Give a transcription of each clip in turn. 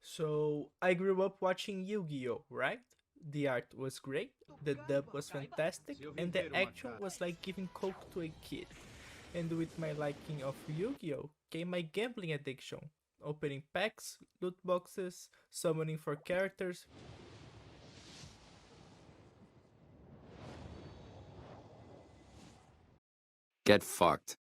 So I grew up watching Yu-Gi-Oh, right? The art was great, the dub was fantastic, and the action was like giving coke to a kid. And with my liking of Yu-Gi-Oh came my gambling addiction. Opening packs, loot boxes, summoning for characters, Get fucked.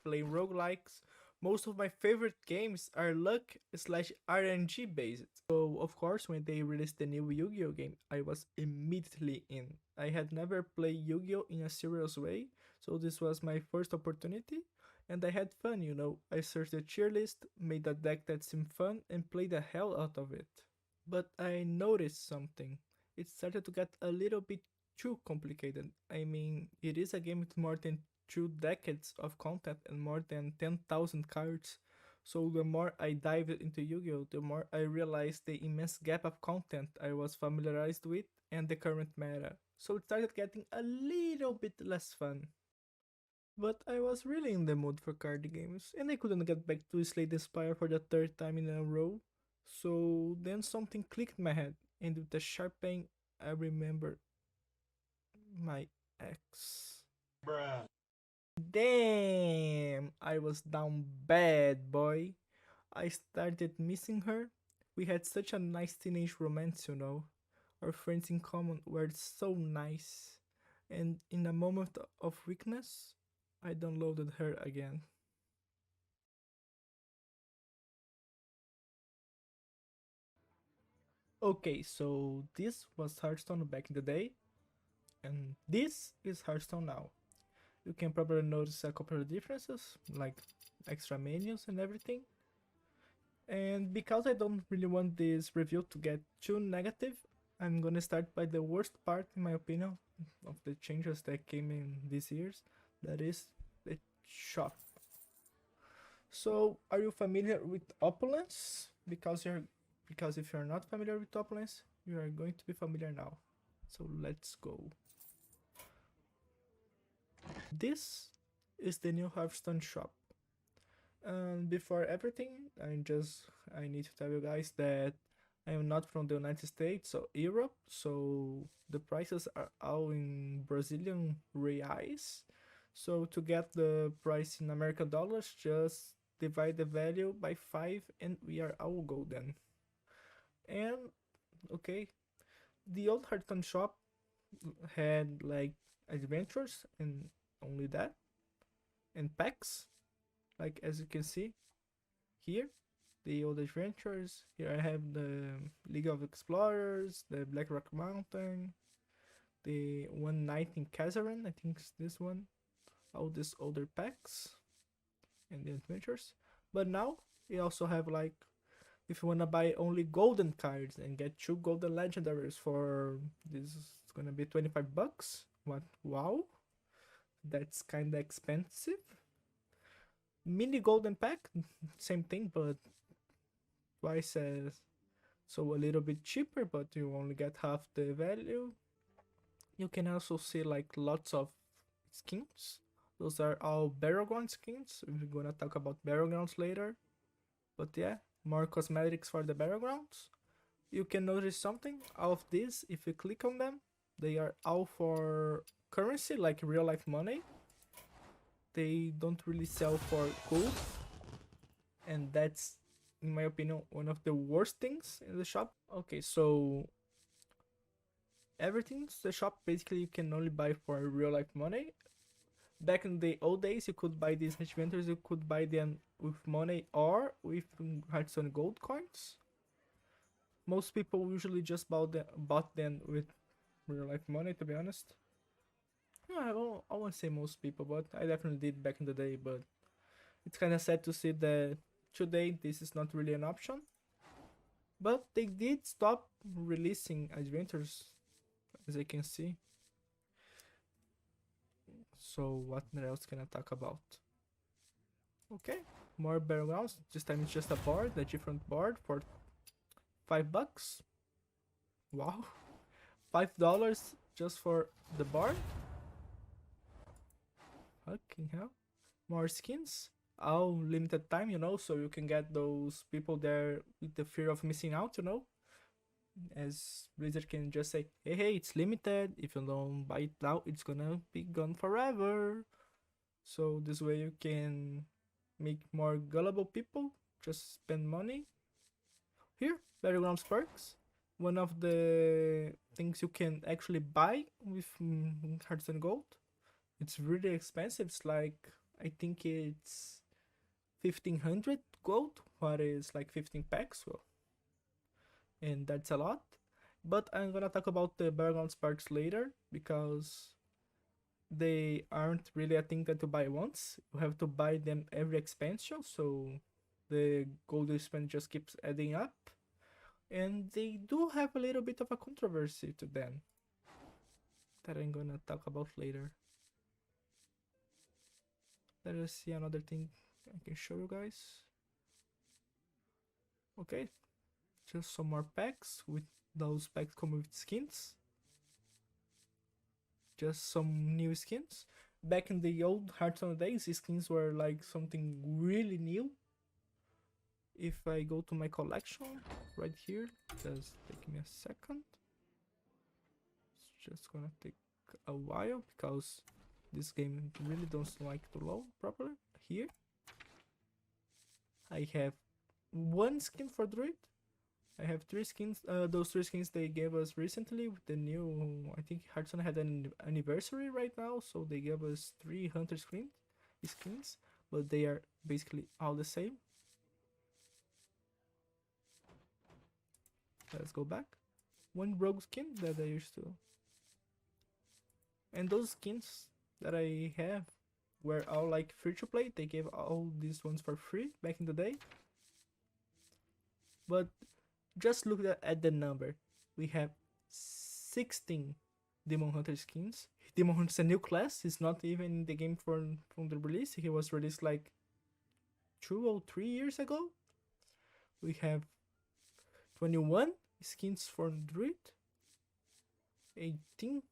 playing roguelikes. Most of my favorite games are luck slash RNG based. So of course when they released the new Yu-Gi-Oh game, I was immediately in. I had never played Yu-Gi-Oh in a serious way, so this was my first opportunity. And I had fun, you know. I searched the tier list, made a deck that seemed fun, and played the hell out of it. But I noticed something. It started to get a little bit too complicated. I mean, it is a game with more than 2 decades of content and more than 10,000 cards. So the more I dived into Yu-Gi-Oh, the more I realized the immense gap of content I was familiarized with and the current meta. So it started getting a little bit less fun. But I was really in the mood for card games, and I couldn't get back to Slay the Spire for the third time in a row. So then something clicked in my head, and with a sharp pain, I remember my ex. Bruh. Damn, I was down bad, boy. I started missing her. We had such a nice teenage romance, you know. Our friends in common were so nice. And in a moment of weakness, I downloaded her again. Okay, so this was Hearthstone back in the day, and this is Hearthstone now. You can probably notice a couple of differences, like extra menus and everything. And because I don't really want this review to get too negative, I'm gonna start by the worst part, in my opinion, of the changes that came in these years. That is the shop. So, are you familiar with opulence? Because if you're not familiar with opulence, you are going to be familiar now. So let's go. This is the new Hearthstone shop. And before everything, I need to tell you guys that I am not from the United States or Europe, so the prices are all in Brazilian reais. So to get the price in American dollars, just divide the value by 5 and we are all golden. And okay, the old Hearthstone shop had like adventures and only that, and packs, like as you can see here, the old adventures. Here I have the League of Explorers, the Black Rock Mountain, the One Night in Kazaran, I think it's this one. All these older packs and the adventures. But now we also have like, if you wanna buy only golden cards and get 2 golden legendaries for this is gonna be 25 bucks. What? Wow, that's kinda expensive. Mini golden pack, same thing, but twice as, so a little bit cheaper, but you only get half the value. You can also see like lots of skins. Those are all Battleground skins. We're gonna talk about Battlegrounds later. But yeah, more cosmetics for the Battlegrounds. You can notice something. All of these, if you click on them, they are all for currency, like real life money. They don't really sell for gold. And that's, in my opinion, one of the worst things in the shop. Okay, so everything's the shop basically you can only buy for real life money. Back in the old days, you could buy these adventures, you could buy them with money or with Hearthstone gold coins. Most people usually just bought them with real life money, to be honest. Yeah, I won't say most people, but I definitely did back in the day. But it's kind of sad to see that today this is not really an option. But they did stop releasing adventures, as I can see. So what else can I talk about? Okay, more battlegrounds. This time it's just a board, a different board for $5. Wow, $5 just for the board. Fucking hell. More skins. all limited time, you know, so you can get those people there with the fear of missing out, you know. As Blizzard can just say, hey, it's limited. If you don't buy it now, it's gonna be gone forever. So this way you can make more gullible people just spend money. Here, Battlegrounds perks. One of the things you can actually buy with Hearthstone Gold. It's really expensive. It's like, I think it's 1500 gold, what is like 15 packs. Well, and that's a lot. But I'm gonna talk about the Battlegrounds perks later because they aren't really a thing that you buy once. You have to buy them every expansion, so the gold you spend just keeps adding up. And they do have a little bit of a controversy to them that I'm gonna talk about later. Let us see another thing I can show you guys. Okay, just some more packs. With those packs come with skins. Just some new skins. Back in the old Hearthstone days, skins were like something really new. If I go to my collection right here, just take me a second. It's just gonna take a while because this game really doesn't like to load properly. Here, I have one skin for Druid. I have three skins. Those three skins they gave us recently with the new. I think Hearthstone had an anniversary right now, so they gave us 300 skins, but they are basically all the same. Let's go back. One rogue skin that I used to, and those skins that I have were all like free to play. They gave all these ones for free back in the day. But just look at the number. We have 16 Demon Hunter skins. Demon Hunter is a new class. He's not even in the game from the release. He was released like 2 or 3 years ago. We have 21 skins for Druid. 18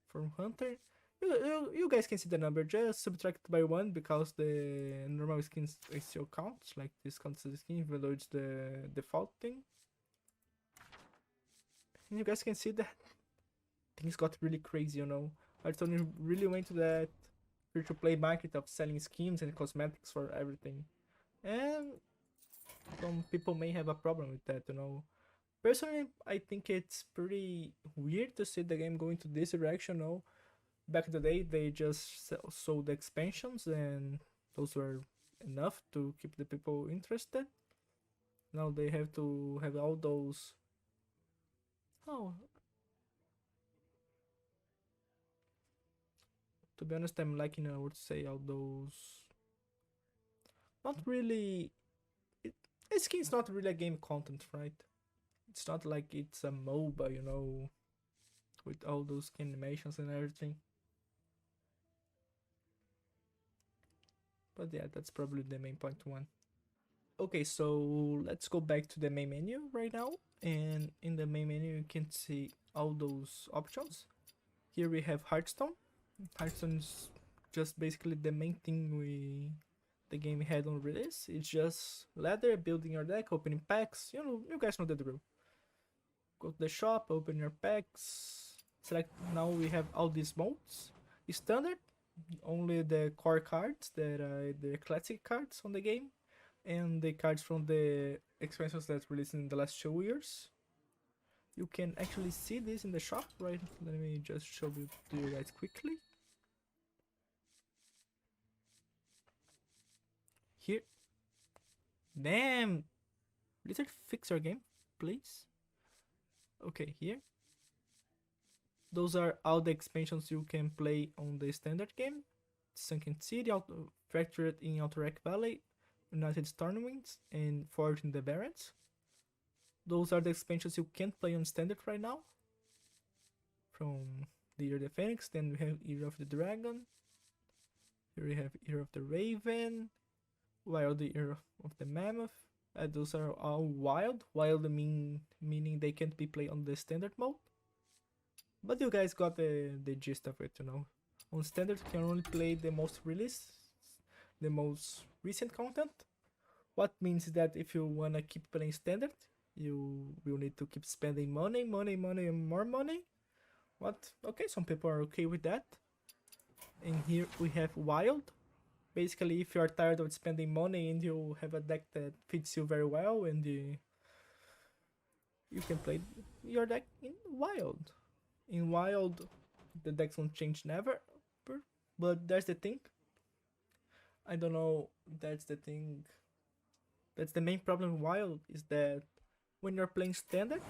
from Hunter. You guys can see the number. Just subtract by 1 because the normal skins still counts. Like this counts as a skin even though it's the default thing. And you guys can see that things got really crazy, you know. Hearthstone really went to that free-to-play market of selling skins and cosmetics for everything. And some people may have a problem with that, you know. Personally, I think it's pretty weird to see the game going to this direction, you know. Back in the day, they just sold expansions and those were enough to keep the people interested. Now they have to have all those... Oh, to be honest, I'm liking, I would say, all those... Not really... Skin's not really a game content, right? It's not like it's a MOBA, you know, with all those animations and everything. But yeah, that's probably the main point one. Okay, so let's go back to the main menu right now. And in the main menu, you can see all those options. Here we have Hearthstone. Hearthstone is just basically the main thing the game had on release. It's just ladder, building your deck, opening packs. You know, you guys know the drill. Go to the shop, open your packs. Select. Now we have all these modes. Standard, only the core cards that are the classic cards on the game, and the cards from the expansions that released in the last 2 years. You can actually see this in the shop, right? Let me just show it to you guys quickly. Here. Damn! Blizzard, fix your game, please. Okay, here. Those are all the expansions you can play on the standard game. Sunken City, Fractured in Alterac Valley, United Stormwinds, and Forged in the Barrens. Those are the expansions you can't play on standard right now. From the Year of the Phoenix, then we have Year of the Dragon. Here we have Year of the Raven, Wild Year of the Mammoth. Those are all wild. Wild meaning they can't be played on the standard mode. But you guys got the gist of it, you know. On standard, you can only play the most released, the most recent content. What means that if you wanna keep playing standard, you will need to keep spending money, and more money. What? Okay, some people are okay with that. And here we have wild. Basically, if you are tired of spending money and you have a deck that fits you very well, and you can play your deck in wild. In wild, the decks won't change never. But that's the thing. I don't know. That's the thing. That's the main problem in wild is that when you're playing standard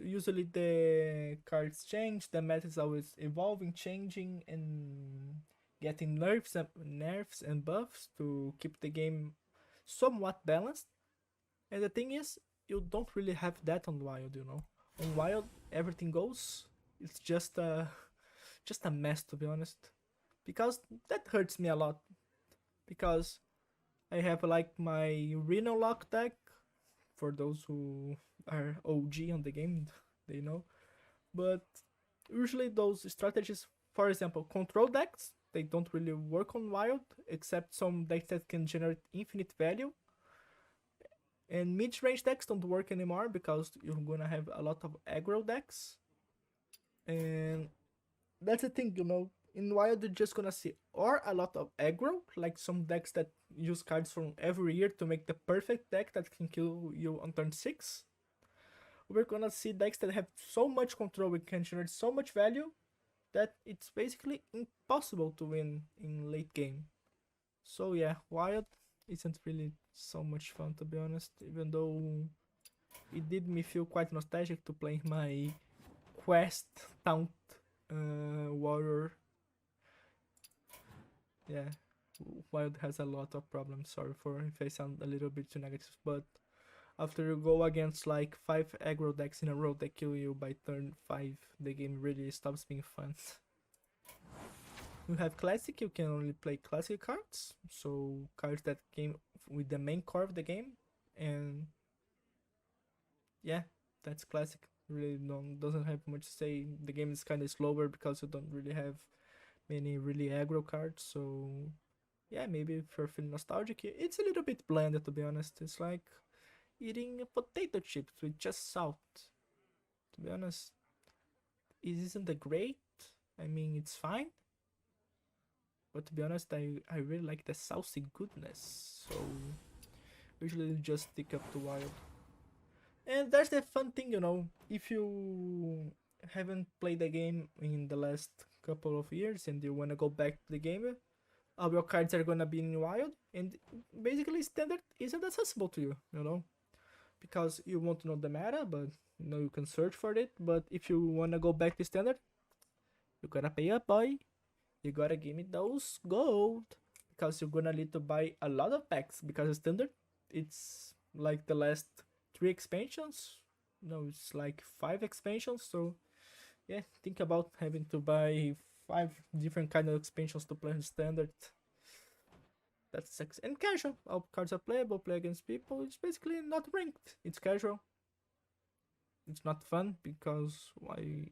usually the cards change, the meta is always evolving, changing, and getting nerfs and buffs to keep the game somewhat balanced. And the thing is, you don't really have that on wild, you know. On wild, everything goes. It's just a mess, to be honest, because that hurts me a lot. Because I have like my Reno lock deck. For those who are OG on the game, they know. But usually those strategies, for example, control decks, they don't really work on wild, except some decks that can generate infinite value. And mid-range decks don't work anymore because you're gonna have a lot of aggro decks. And that's the thing, you know. In wild, you're just gonna see or a lot of aggro, like some decks that use cards from every year to make the perfect deck that can kill you on turn 6. We're gonna see decks that have so much control, it can generate so much value that it's basically impossible to win in late game. So yeah, wild isn't really so much fun, to be honest, even though it did me feel quite nostalgic to play my quest taunt warrior. Yeah, wild has a lot of problems. Sorry for if I sound a little bit too negative, but after you go against like 5 aggro decks in a row that kill you by turn 5, the game really stops being fun. You have classic, you can only play classic cards, so cards that came with the main core of the game, and yeah, that's classic. Really doesn't have much to say. The game is kind of slower because you don't really have many really aggro cards, so yeah, maybe if you're feeling nostalgic, it's a little bit bland, to be honest. It's like eating potato chips with just salt. To be honest, it isn't that great. I mean, it's fine, but to be honest, I really like the saucy goodness. So usually just stick up to wild. And that's the fun thing, you know. If you haven't played the game in the last couple of years and you wanna go back to the game, all your cards are gonna be in wild, and basically standard isn't accessible to you, you know, because you won't know the meta, but you know you can search for it. But if you wanna go back to standard, you gotta pay up, boy. You gotta give me those gold because you're gonna need to buy a lot of packs because standard, it's like the last 3 expansions. No, it's like 5 expansions. So yeah, think about having to buy 5 different kind of expansions to play standard. That's sex and casual. All cards are playable, play against people. It's basically not ranked. It's casual. It's not fun because why?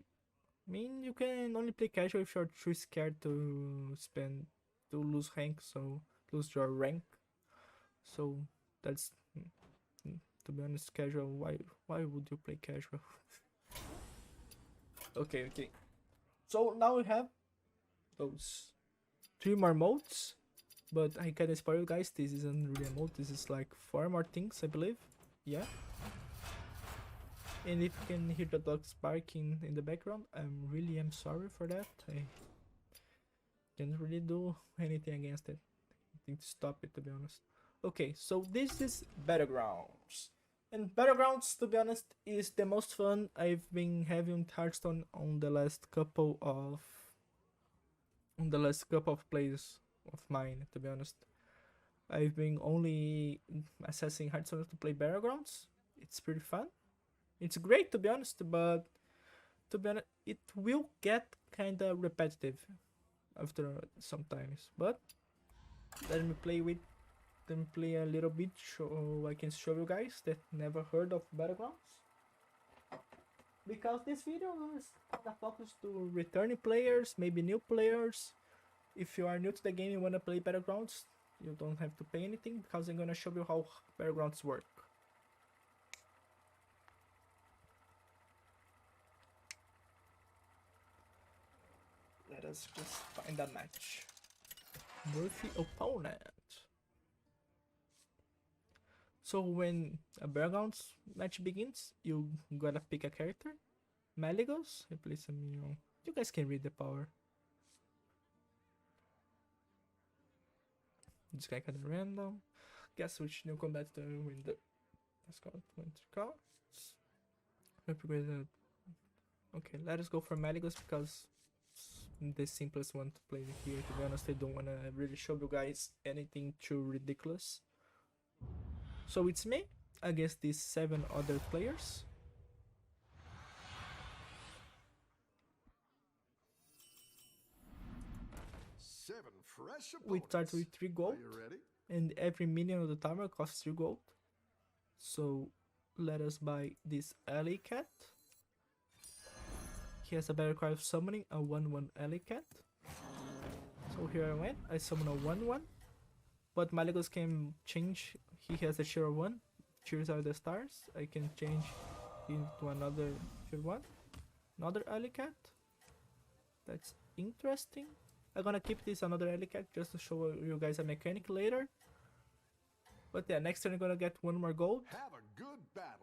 I mean, you can only play casual if you're too scared to spend to lose rank, so lose your rank. So that's to be honest, casual. Why would you play casual? Okay. So now we have those 3 more modes, but I can spoil you guys. This isn't really a mode. This is like 4 more things, I believe. Yeah. And if you can hear the dogs barking in the background, I really am sorry for that. I can't really do anything against it. I think to stop it, to be honest. Okay, so this is Battlegrounds. And Battlegrounds, to be honest, is the most fun I've been having with Hearthstone on the last couple of plays of mine, to be honest. I've been only assessing Hearthstone to play Battlegrounds. It's pretty fun. It's great, to be honest, but to be honest, it will get kinda repetitive after sometimes. But let me play a little bit so I can show you guys that never heard of Battlegrounds. Because this video is focused to returning players, maybe new players. If you are new to the game and wanna play Battlegrounds, You don't have to pay anything because I'm gonna show you how Battlegrounds work. Let us just find a match. Worthy opponent. So when a Battlegrounds match begins, you gotta pick a character. Maligos, replace a minion. You guys can read the power. This guy kind of random. Guess which new combat to win the. Let's go 20 cards. Upgrade the. Okay, let us go for Maligos because it's the simplest one to play here. To be honest, I don't wanna really show you guys anything too ridiculous. So it's me against these 7 other players. We start with 3 gold, and every minion of the timer costs 3 gold. So let us buy this alley cat. He has a better card of summoning a 1/1 alley cat. So here I went, I summon a 1/1. But Maligos can change, he has a tier 1. Cheers are the stars. I can change into another tier 1. Another alley cat. That's interesting. I'm gonna keep this another alley cat just to show you guys a mechanic later. But yeah, next turn I'm gonna get 1 more gold.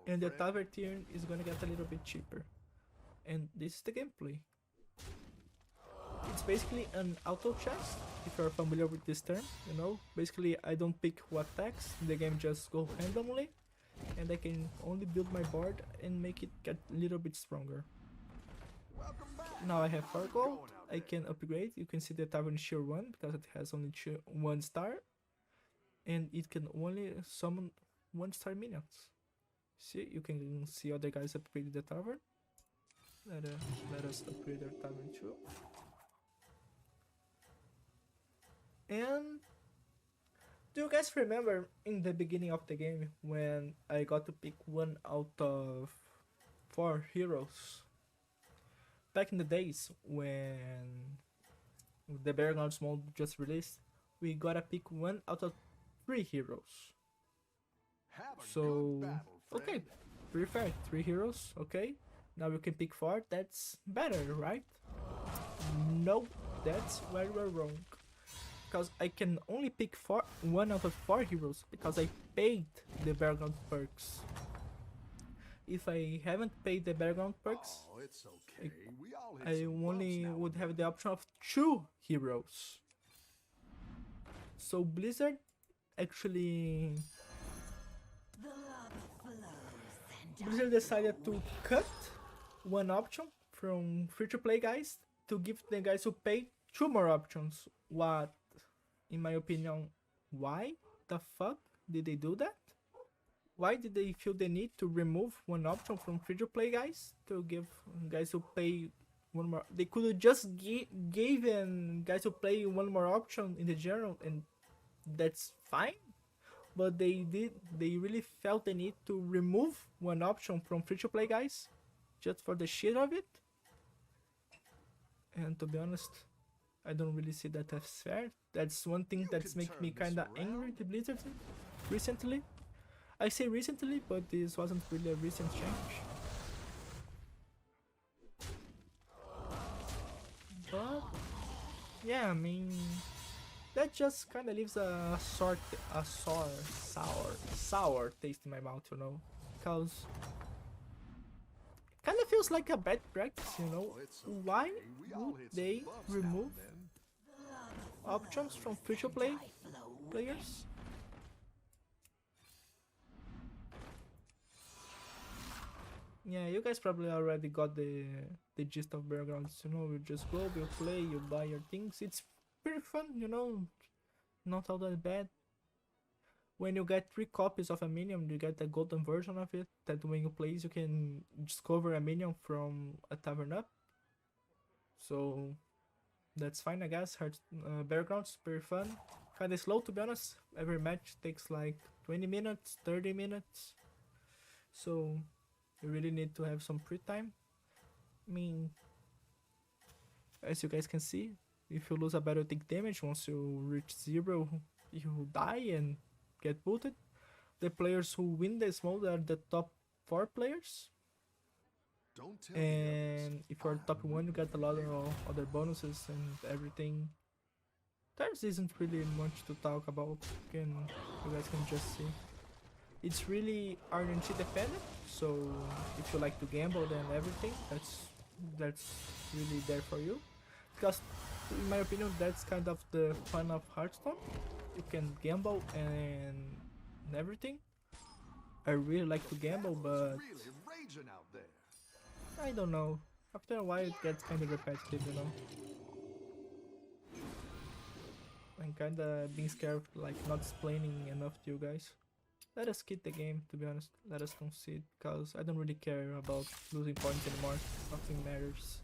And the Tavern tier is gonna get a little bit cheaper. And this is the gameplay. It's basically an auto chest, if you're familiar with this term, you know. Basically I don't pick what attacks, the game just goes randomly. And I can only build my board and make it get a little bit stronger. Now I have 4 gold, I can upgrade. You can see the Tavern tier 1 because it has only 1 star. And it can only summon 1-star minions. See, you can see other guys upgrade the Tavern. Let us upgrade our Tavern too. And do you guys remember in the beginning of the game when I got to pick 1 out of 4 heroes? Back in the days when the Battlegrounds mode just released, we gotta pick 1 out of 3 heroes. So, okay, pretty fair, 3 heroes, okay. Now you can pick 4, that's better, right? No, that's where we're wrong. Because I can only pick 1 out of 4 heroes because I paid the Battleground perks. If I haven't paid the Battleground perks, I only would have the option of 2 heroes. So Blizzard actually decided to cut 1 option from free-to-play guys to give the guys who pay 2 more options. What, in my opinion, why the fuck did they do that? Why did they feel the need to remove 1 option from free-to-play guys to give guys who pay 1 more? They could have just given guys who play 1 more option in the general, and that's fine. But they really felt the need to remove 1 option from free-to-play guys just for the shit of it. And to be honest, I don't really see that as fair. That's one thing that's making me kinda angry with Blizzard recently. I say recently, but this wasn't really a recent change. But yeah, I mean, that just kind of leaves a sour taste in my mouth, you know, because kind of feels like a bad practice, you know. Why would they remove options from free-to-play players? Yeah, you guys probably already got the gist of Battlegrounds, you know. You just go, you play, you buy your things. It's pretty fun, you know, not all that bad. When you get 3 copies of a minion, you get the golden version of it, that when you play, you can discover a minion from a tavern up. So that's fine, I guess. Battlegrounds, pretty fun. Kinda slow, to be honest. Every match takes like 20 minutes, 30 minutes. So you really need to have some free time. I mean, as you guys can see, if you lose a battle, take damage. Once you reach 0, you die and get booted. The players who win this mode are the top 4 players. Don't tell the others. And if you're top 1, you get a lot of other bonuses and everything. There isn't really much to talk about. You guys can just see. It's really RNG dependent, so if you like to gamble and everything, that's really there for you. Because in my opinion, that's kind of the fun of Hearthstone. You can gamble and everything. I really like to gamble, but Really raging out there. I don't know. After a while, it gets kind of repetitive, you know. I'm kind of being scared, like not explaining enough to you guys. Let us skip the game, to be honest. Let us concede, because I don't really care about losing points anymore. Nothing matters.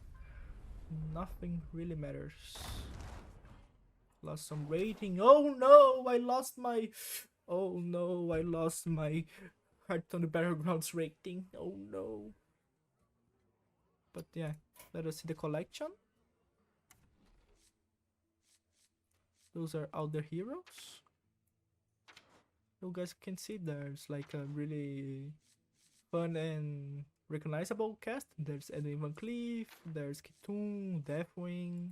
Nothing really matters. Lost some rating. Oh no, I lost my... Oh no, I lost my Hearthstone Battlegrounds rating. Oh no. But yeah, let us see the collection. Those are all the heroes. You guys can see there's like a really fun and recognizable cast. There's Edwin Van Cleef, there's Kitoon, Deathwing.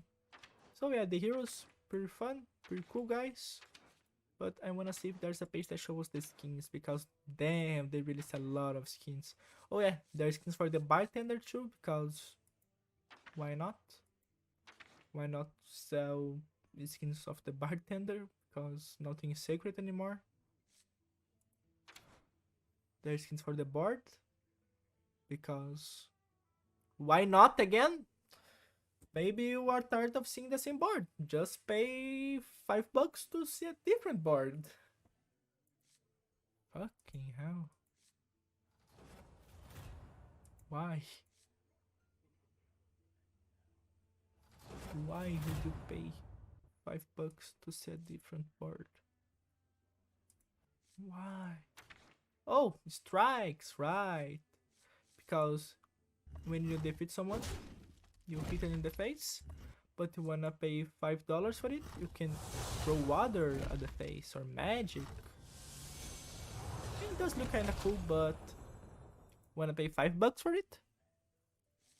So yeah, the heroes pretty fun, pretty cool guys. But I wanna see if there's a page that shows the skins, because damn, they released a lot of skins. Oh yeah, there's skins for the bartender too, because why not? Why not sell the skins of the bartender? Because nothing is sacred anymore. There's skins for the board, because why not again? Maybe you are tired of seeing the same board. Just pay $5 to see a different board. Fucking hell. Why? Why would you pay $5 to see a different board? Why? Oh, strikes, right. Because when you defeat someone, you hit it in the face, but you wanna pay $5 for it, you can throw water at the face or magic. It does look kinda cool, but wanna pay $5 for it?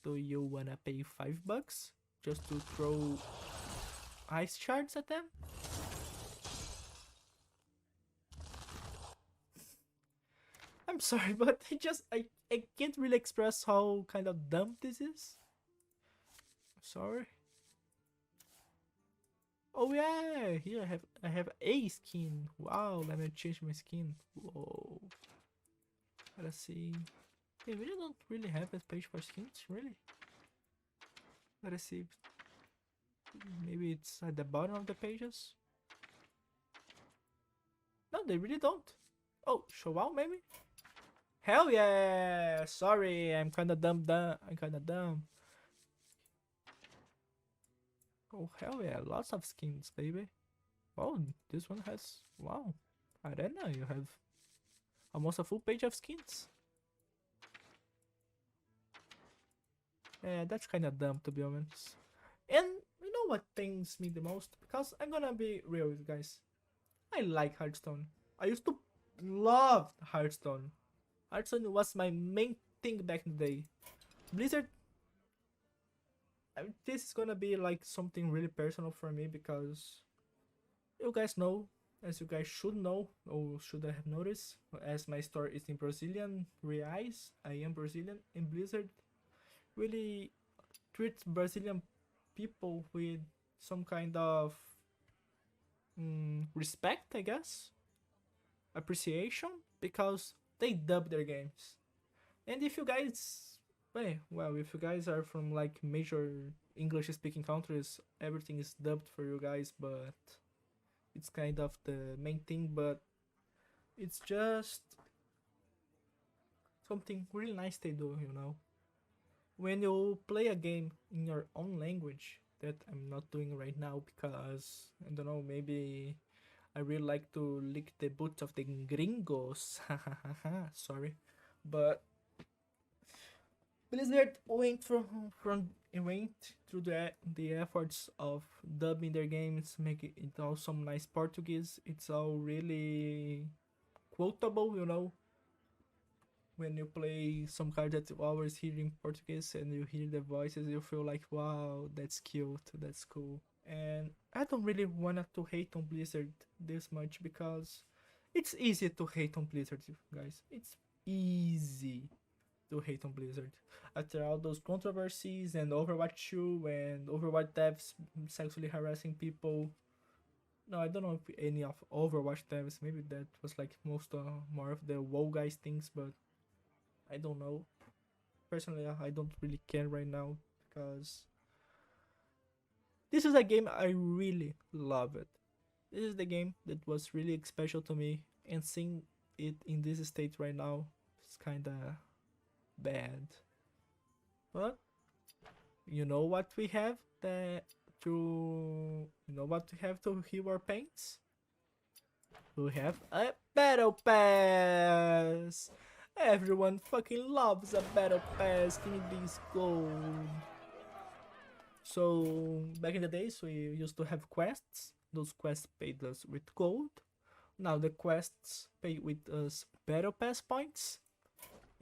Do you wanna pay $5 just to throw ice shards at them? I'm sorry, but I can't really express how kind of dumb this is. Sorry. Oh yeah, here I have a skin. Wow, let me change my skin. Whoa. Let's see. They really don't really have a page for skins, really. Let us see. Maybe it's at the bottom of the pages. No, they really don't. Oh, show out maybe? Hell yeah! Sorry, I'm kinda dumb. I'm kinda dumb. Oh hell yeah, lots of skins, baby. Oh, this one has... Wow. Arena, you have almost a full page of skins. Yeah, that's kinda dumb, to be honest. And you know what pains me the most? Because I'm gonna be real with you guys. I like Hearthstone. I used to love Hearthstone. Hearthstone was my main thing back in the day. Blizzard, this is gonna be like something really personal for me, because you guys know, as you guys should know, or should have noticed, as my store is in Brazilian reais, I am Brazilian, and Blizzard really treats Brazilian people with some kind of respect, I guess, appreciation, because they dub their games. And if you guys, well, if you guys are from like major English-speaking countries, everything is dubbed for you guys, but it's kind of the main thing. But it's just something really nice they do, you know. When you play a game in your own language, that I'm not doing right now, because I don't know, maybe I really like to lick the boots of the gringos. Sorry, but Blizzard went from it went through the efforts of dubbing their games, make it all some nice Portuguese. It's all really quotable, you know. When you play some cards that you always hear in Portuguese and you hear the voices, you feel like, wow, that's cute, that's cool. And I don't really wanna to hate on Blizzard this much because it's easy to hate on Blizzard, guys. It's easy to hate on Blizzard. After all those controversies and Overwatch 2 and Overwatch devs sexually harassing people. No, I don't know if any of Overwatch devs. Maybe that was like more of the WoW guys things, but I don't know. Personally, I don't really care right now because this is a game I really love it. This is the game that was really special to me, and seeing it in this state right now is kinda bad. But you know what we have to heal our pains? We have a battle pass. Everyone fucking loves a battle pass. Give me this gold. So back in the days we used to have quests. Those quests paid us with gold. Now the quests pay with us battle pass points.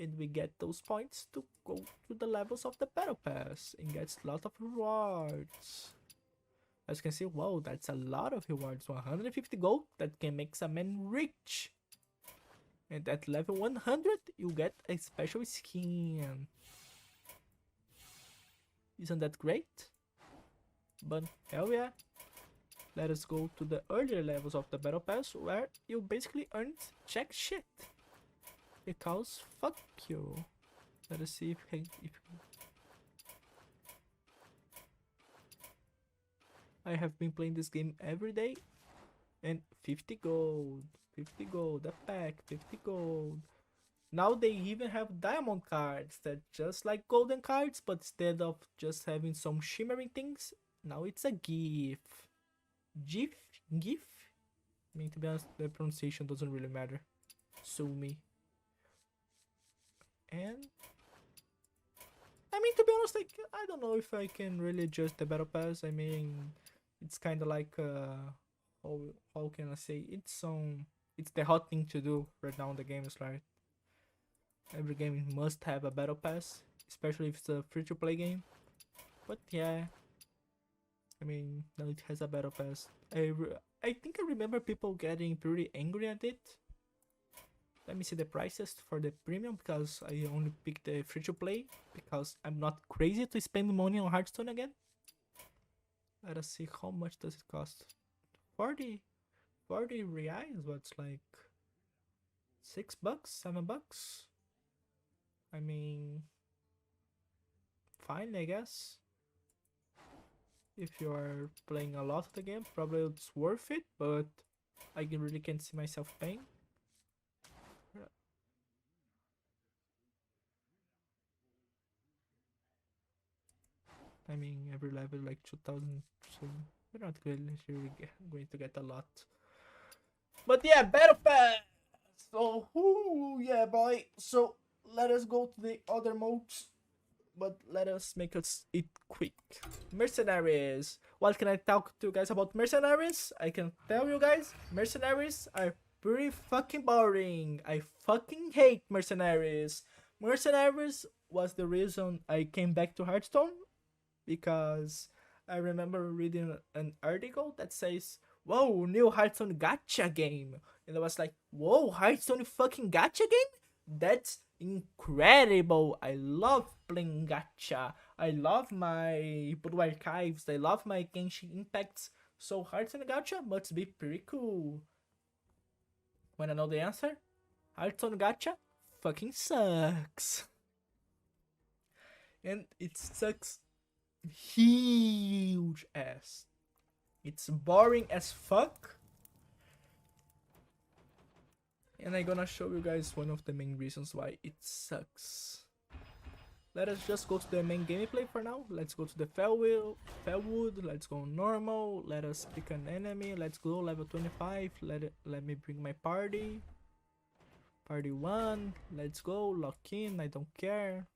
And we get those points to go to the levels of the battle pass and gets a lot of rewards. As you can see, wow, that's a lot of rewards. 150 gold, that can make some man rich. And at level 100, you get a special skin. Isn't that great? But hell yeah. Let us go to the earlier levels of the battle pass where you basically earn jack shit. Because fuck you. Let us see if I have been playing this game every day. And 50 gold. 50 gold. A pack. 50 gold. Now they even have diamond cards that just like golden cards, but instead of just having some shimmering things, now it's a GIF. GIF? GIF? I mean, to be honest, the pronunciation doesn't really matter. Sue me. And I mean, to be honest, like, I don't know if I can really judge the battle pass. I mean, it's kind of like how can I say, it's the hot thing to do right now in the games, right? Every game must have a battle pass, especially if it's a free to play game. But yeah, I mean, now it has a battle pass. I think I remember people getting pretty angry at it. Let me see the prices for the premium because I only picked the free to play because I'm not crazy to spend money on Hearthstone again. Let us see how much does it cost. 40 reais, what's like $6, $7? I mean, fine, I guess. If you are playing a lot of the game, probably it's worth it, but I really can't see myself paying. I mean, every level like 2000, so we're not really going to get a lot. But yeah, Battle Pass! So, yeah, boy. So, let us go to the other modes, but let us make it quick. Mercenaries. What can I talk to you guys about Mercenaries? I can tell you guys, Mercenaries are pretty fucking boring. I fucking hate Mercenaries. Mercenaries was the reason I came back to Hearthstone because I remember reading an article that says, "Whoa, new Hearthstone gacha game," and I was like, "Whoa, Hearthstone fucking gacha game? That's incredible! I love playing gacha. I love my Blue Archives. I love my Genshin Impacts. So Hearthstone gacha must be pretty cool." Wanna know the answer? Hearthstone gacha fucking sucks, and it sucks huge ass. It's boring as fuck. And I'm gonna show you guys one of the main reasons why it sucks. Let us just go to the main gameplay for now. Let's go to the Fellwood. Let's go normal. Let us pick an enemy. Let's go level 25. Let me bring my party. Party 1. Let's go. Lock in. I don't care.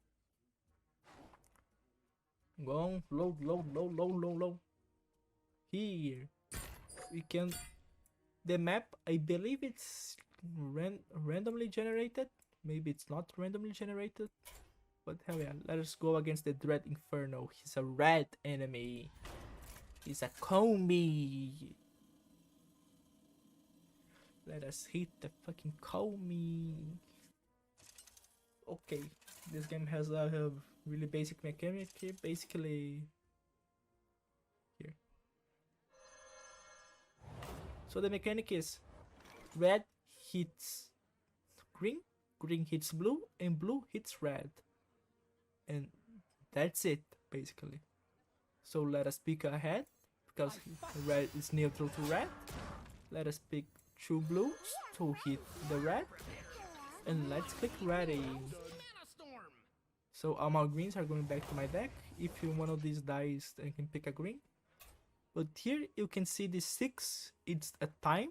Go on, load. Here, we can. The map, I believe it's randomly generated. Maybe it's not randomly generated. But hell yeah, let us go against the Dread Inferno. He's a red enemy. He's a combi. Let us hit the fucking combi. Okay, this game has a really basic mechanic here. Basically, here. So the mechanic is red hits green, green hits blue, and blue hits red. And that's it, basically. So let us pick ahead, because red is neutral to red. Let us pick 2 blues to hit the red. And let's click ready. So all my greens are going back to my deck. If one of these dies, I can pick a green. But here you can see the 6, it's a time.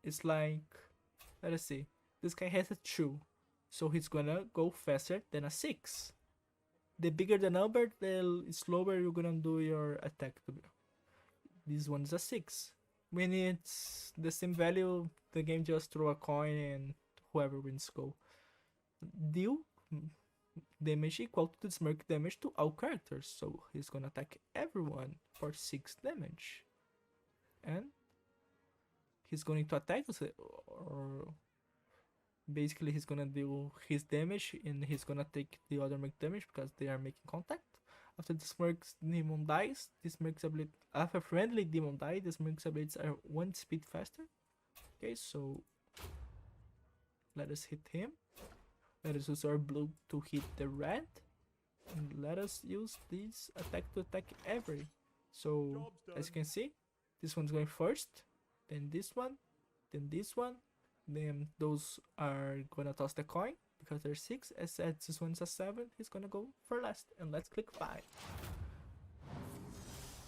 It's like, let us see, this guy has a 2. So he's gonna go faster than a 6. The bigger the number, the slower you're gonna do your attack. This one's a 6. When it's the same value, the game just throw a coin and whoever wins go. Deal damage equal to the smirk damage to all characters. So he's gonna attack everyone for 6 damage. And he's going to attack us, or basically he's gonna do his damage and he's gonna take the other merc damage because they are making contact. After this merc's demon dies, this merc's ability, after a friendly demon dies, this merc's abilities are 1 speed faster. Okay, so let us hit him. Let us use our blue to hit the red. And let us use this attack to attack every. So as you can see, this one's going first, then this one, then this one. Then those are gonna toss the coin because they're 6. As said, this one's a 7. He's gonna go for last. And let's click 5.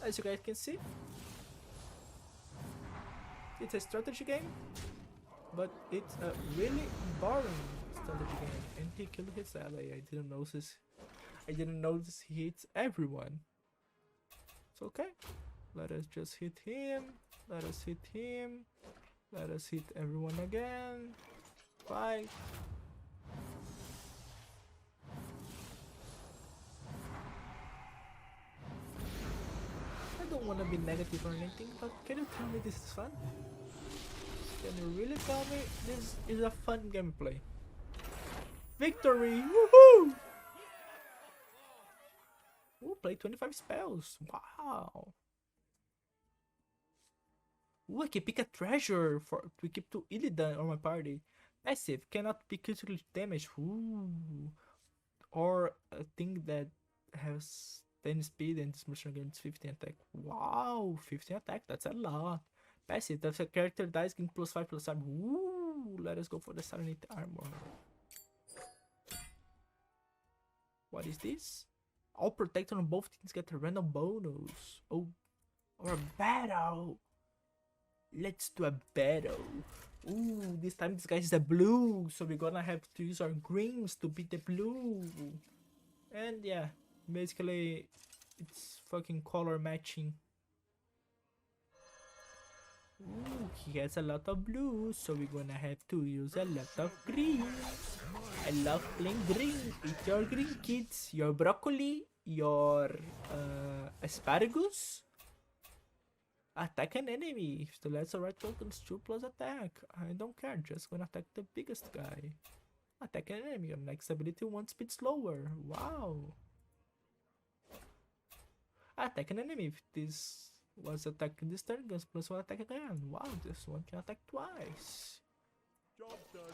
As you guys can see, it's a strategy game, but it's a really boring strategy game. And he killed his ally. I didn't notice he hits everyone. It's okay. Let us just hit him. Let us hit him. Let us hit everyone again. Fight. I don't want to be negative or anything, but can you tell me this is fun? Can you really tell me this is a fun gameplay? Victory! Woohoo! Ooh, play 25 spells. Wow. Ooh, I can pick a treasure to keep to Illidan on my party. Passive cannot be critically damaged. Ooh. Or a thing that has 10 speed and this mission gains 15 attack. Wow, 15 attack, that's a lot. Passive, if a character dies, gain +5/+5. Ooh, let us go for the Serenity Armor. What is this? All protector on both teams get a random bonus. Oh, or a battle. Let's do a battle. Ooh, this time this guy is a blue, so we're gonna have to use our greens to beat the blue. And yeah, basically it's fucking color matching. Ooh, he has a lot of blue, so we're gonna have to use a lot of green. I love playing green. Eat your green, kids. Your broccoli, your asparagus. Attack an enemy. So let's right tokens 2+ attack. I don't care, just gonna attack the biggest guy. Attack an enemy. Your next ability 1 speed slower. Wow. Attack an enemy. If this was attacked this turn, guns +1 attack again. Wow, this one can attack twice. Job done.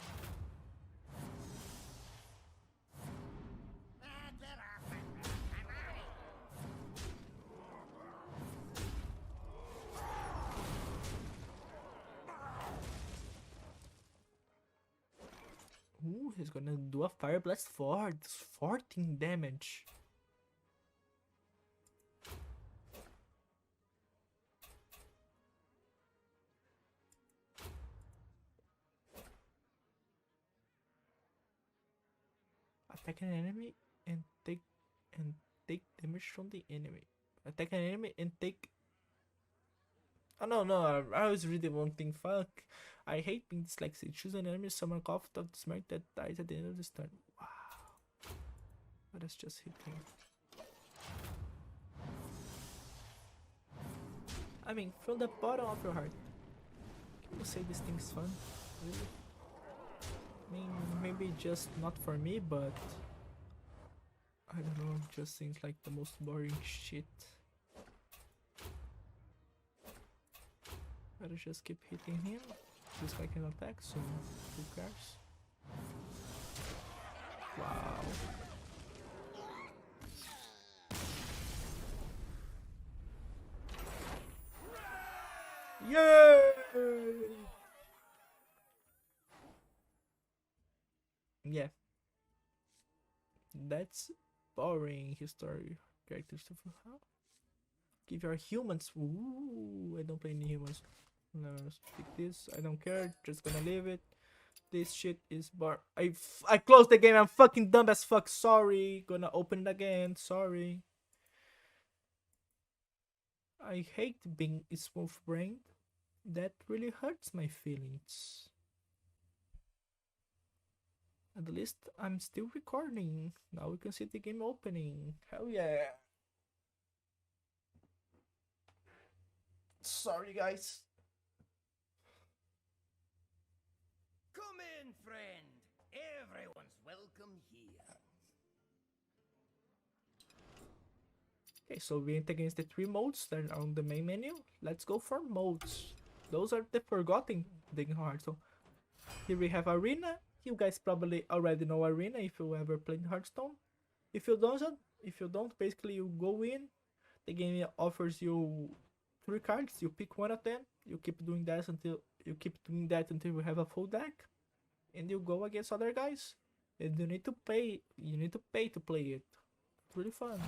Ooh, he's gonna do a Fire Blast 4. It's 14 damage. Attack an enemy and take and take damage from the enemy. Attack an enemy and take. Oh no, I was reading one thing. Fuck. I hate being dyslexic. Choose an enemy, summon cough of the smite that dies at the end of this turn. Wow. Let us just hit him. I mean, from the bottom of your heart, can you say this thing's fun? Really? I mean, maybe just not for me, but I don't know, it just seems like the most boring shit. Gotta just keep hitting him. This guy can attack, so who cares? Wow. Yay! Yeah. That's boring history characters stuff. Huh? Give your humans. Ooh, I don't play any humans. No, pick this. I don't care. Just gonna leave it. This shit is bar. I closed the game. I'm fucking dumb as fuck. Sorry. Gonna open it again. Sorry. I hate being smooth brained. That really hurts my feelings. At least I'm still recording. Now we can see the game opening. Hell yeah. Sorry guys. Come in, friend. Everyone's welcome here. Okay, so we went against the 3 modes that are on the main menu. Let's go for modes. Those are the forgotten thing hard. So here we have Arena. You guys probably already know Arena if you ever played Hearthstone. If you don't, basically you go in. The game offers you 3 cards. You pick one of them. You keep doing that until you have a full deck, and you go against other guys. And you need to pay. You need to pay to play it. It's really fun.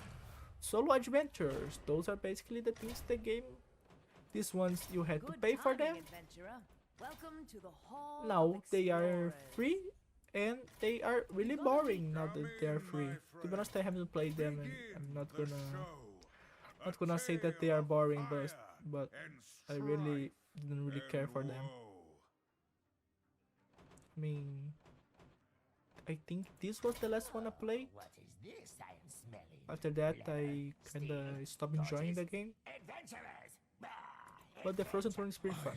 Solo adventures. Those are basically the things the game. These ones you had to pay for them. Welcome to the Hall Now of they are Explorers. free, and they are really boring now that they are free. To be honest, I haven't played them, and I'm not gonna say that they are boring, but I really didn't really care for them. I mean, I think this was the last one I played. What is this I am smelling? After that, I kinda stopped enjoying the game. Adventurers! But the Frozen Throne is pretty fun.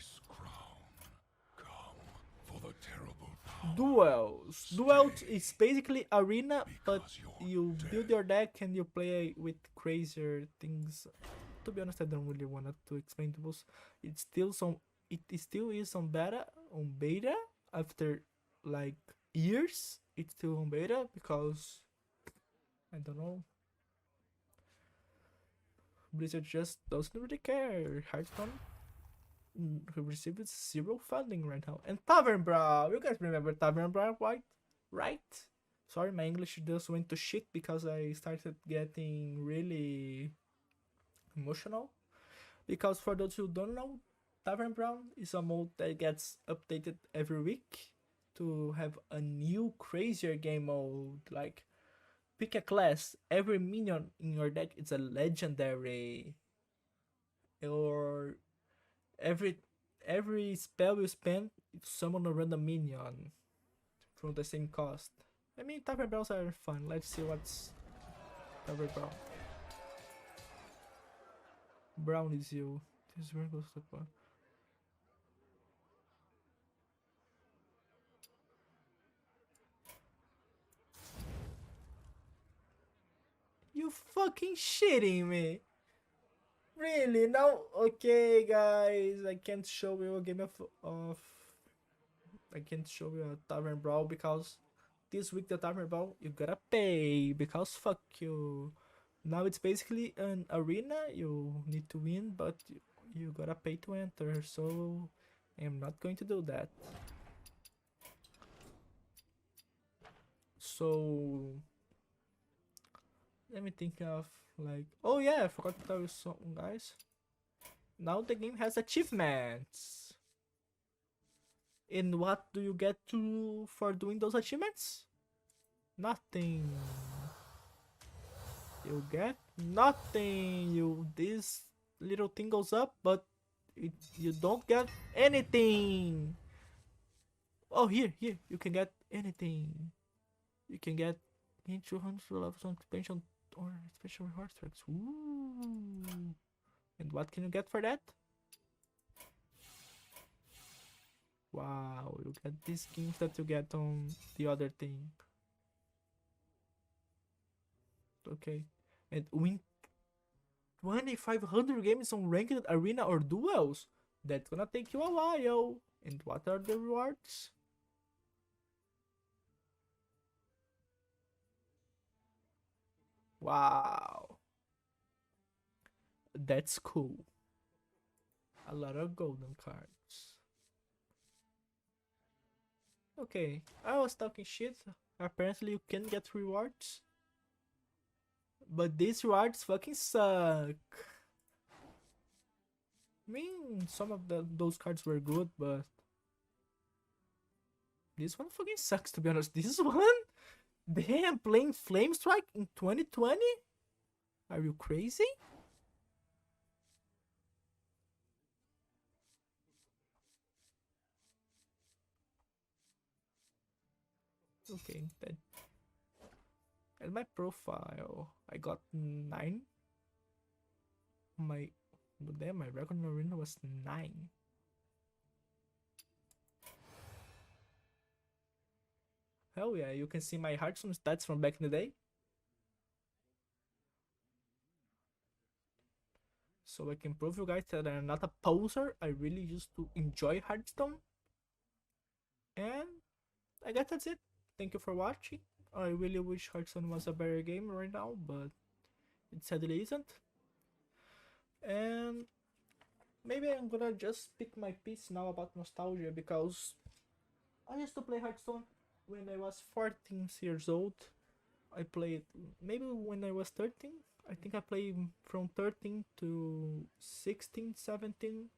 Come for the terrible power. Duels. Duels is basically Arena, but you build your deck and you play with crazier things. To be honest, I don't really want to explain duels. It still is on beta after like years. It's still on beta because I don't know. Blizzard just doesn't really care. Hearthstone who receives 0 funding right now. And Tavern Brawl, you guys remember Tavern Brawl, right? Sorry, my English just went to shit because I started getting really emotional. Because for those who don't know, Tavern Brawl is a mode that gets updated every week to have a new crazier game mode. Like, pick a class. Every minion in your deck is a legendary. Or every spell you spend, summon a random minion from the same cost. I mean, Tavern Brawls are fun. Let's see what's Tavern Brawl. Brown is you. This is where goes the one. You fucking shitting me. Really? Now, okay, guys, I can't show you a game of I can't show you a Tavern Brawl because this week the Tavern Brawl you gotta pay because fuck you. Now it's basically an arena. You need to win, but you gotta pay to enter. So I'm not going to do that. So let me think of like, oh yeah, I forgot to tell you something, guys. Now the game has achievements. And what do you get for doing those achievements? Nothing. You get nothing. This little thing goes up, but you don't get anything. Oh, here, you can get anything. You can get in 200 levels on expansion or special reward tracks. Ooh. And what can you get for that? Wow, you get these skins that you get on the other thing. Okay. And win 2500 games on ranked arena or duels. That's gonna take you a while. And what are the rewards? Wow. That's cool. A lot of golden cards. Okay, I was talking shit. Apparently you can get rewards. But these rewards fucking suck. I mean, some of those cards were good, but this one fucking sucks, to be honest. This one? Damn, playing Flame Strike in 2020? Are you crazy? Okay, that. At my profile, I got 9. My damn, my record in arena was 9. Hell yeah, you can see my Hearthstone stats from back in the day. So I can prove you guys that I'm not a poser. I really used to enjoy Hearthstone. And I guess that's it. Thank you for watching. I really wish Hearthstone was a better game right now, but it sadly isn't. And maybe I'm gonna just speak my piece now about nostalgia, because I used to play Hearthstone when I was 14 years old. I played maybe when I was 13. I think I played from 13 to 16, 17.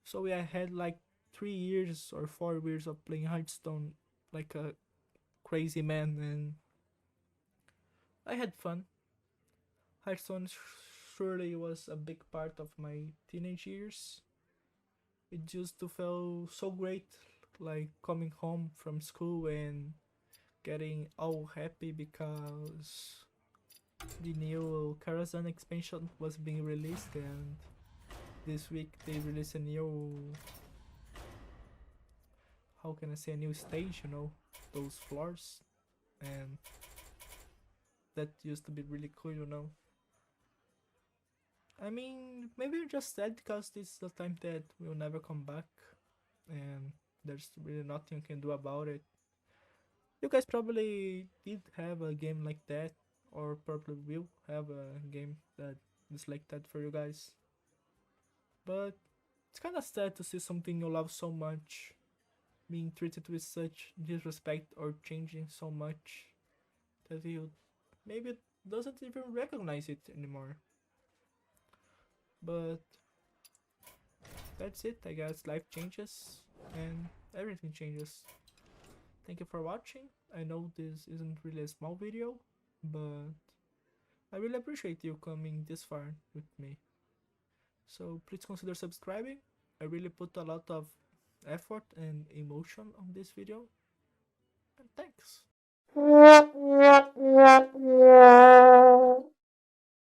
So yeah, I had like 3 years or 4 years of playing Hearthstone like a crazy man, and I had fun. Hearthstone surely was a big part of my teenage years. It used to feel so great, like coming home from school and getting all happy because the new Karazhan expansion was being released, and this week they released a new, how can I say, a new stage, those floors, and that used to be really cool. I mean, maybe I'm just sad because this is a time that will never come back, and there's really nothing you can do about it. You guys probably did have a game like that, or probably will have a game that is like that for you guys. But it's kind of sad to see something you love so much being treated with such disrespect or changing so much that you maybe doesn't even recognize it anymore. But that's it, I guess. Life changes and everything changes. Thank you for watching. I know this isn't really a small video, but I really appreciate you coming this far with me. So please consider subscribing. I really put a lot of effort and emotion on this video. And thanks.